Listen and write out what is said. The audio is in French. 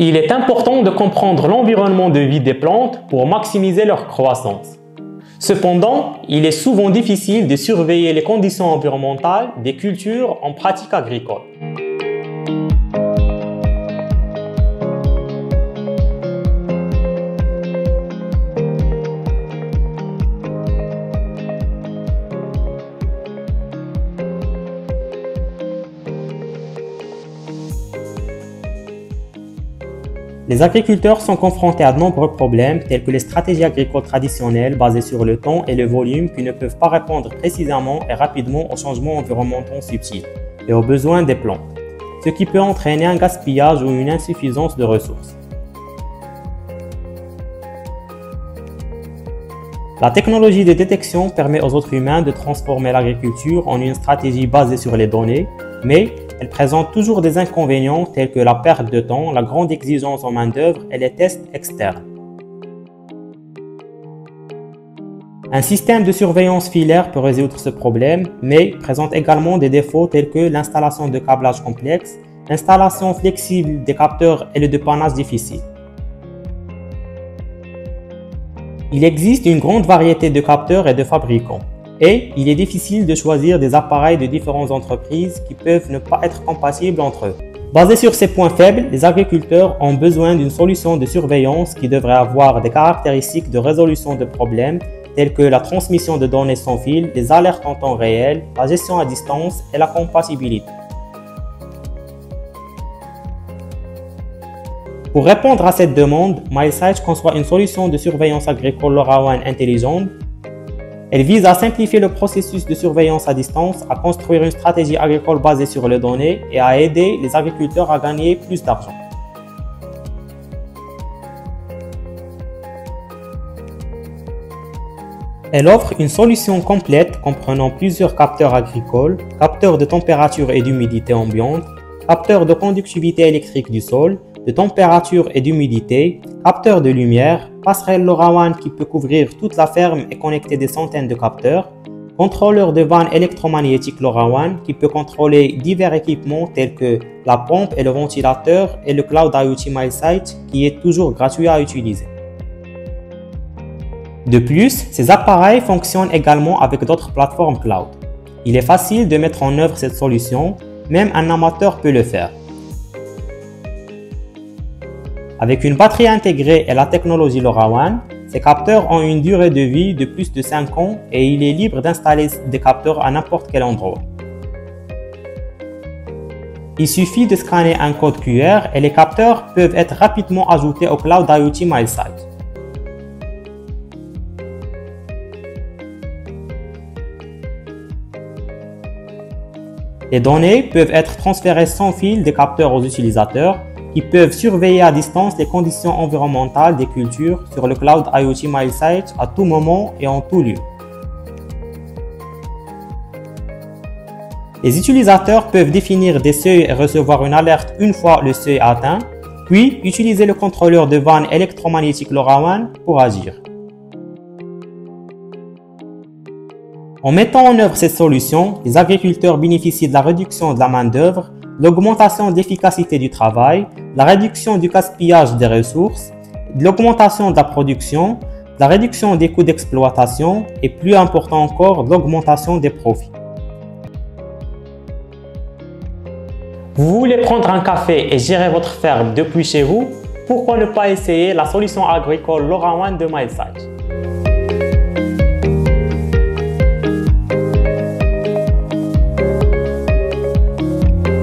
Il est important de comprendre l'environnement de vie des plantes pour maximiser leur croissance. Cependant, il est souvent difficile de surveiller les conditions environnementales des cultures en pratique agricole. Les agriculteurs sont confrontés à de nombreux problèmes tels que les stratégies agricoles traditionnelles basées sur le temps et le volume qui ne peuvent pas répondre précisément et rapidement aux changements environnementaux subtils et aux besoins des plantes, ce qui peut entraîner un gaspillage ou une insuffisance de ressources. La technologie de détection permet aux êtres humains de transformer l'agriculture en une stratégie basée sur les données, mais elle présente toujours des inconvénients tels que la perte de temps, la grande exigence en main-d'œuvre et les tests externes. Un système de surveillance filaire peut résoudre ce problème, mais présente également des défauts tels que l'installation de câblage complexe, l'installation flexible des capteurs et le dépannage difficile. Il existe une grande variété de capteurs et de fabricants. Et il est difficile de choisir des appareils de différentes entreprises qui peuvent ne pas être compatibles entre eux. Basé sur ces points faibles, les agriculteurs ont besoin d'une solution de surveillance qui devrait avoir des caractéristiques de résolution de problèmes telles que la transmission de données sans fil, les alertes en temps réel, la gestion à distance et la compatibilité. Pour répondre à cette demande, MileSight conçoit une solution de surveillance agricole LoRaWAN intelligente. Elle vise à simplifier le processus de surveillance à distance, à construire une stratégie agricole basée sur les données et à aider les agriculteurs à gagner plus d'argent. Elle offre une solution complète comprenant plusieurs capteurs agricoles, capteurs de température et d'humidité ambiante, capteurs de conductivité électrique du sol, de température et d'humidité, capteurs de lumière, passerelle LoRaWAN qui peut couvrir toute la ferme et connecter des centaines de capteurs, contrôleur de vannes électromagnétiques LoRaWAN qui peut contrôler divers équipements tels que la pompe et le ventilateur et le Cloud IoT MileSight qui est toujours gratuit à utiliser. De plus, ces appareils fonctionnent également avec d'autres plateformes cloud. Il est facile de mettre en œuvre cette solution, même un amateur peut le faire. Avec une batterie intégrée et la technologie LoRaWAN, ces capteurs ont une durée de vie de plus de 5 ans et il est libre d'installer des capteurs à n'importe quel endroit. Il suffit de scanner un code QR et les capteurs peuvent être rapidement ajoutés au Cloud IoT MileSight. Les données peuvent être transférées sans fil des capteurs aux utilisateurs qui peuvent surveiller à distance les conditions environnementales des cultures sur le Cloud IoT MileSight à tout moment et en tout lieu. Les utilisateurs peuvent définir des seuils et recevoir une alerte une fois le seuil atteint, puis utiliser le contrôleur de vannes électromagnétiques LoRaWAN pour agir. En mettant en œuvre cette solution, les agriculteurs bénéficient de la réduction de la main-d'œuvre, l'augmentation de l'efficacité du travail, la réduction du gaspillage des ressources, de l'augmentation de la production, de la réduction des coûts d'exploitation et plus important encore, de l'augmentation des profits. Vous voulez prendre un café et gérer votre ferme depuis chez vous? Pourquoi ne pas essayer la solution agricole LoRaWAN de MileSight?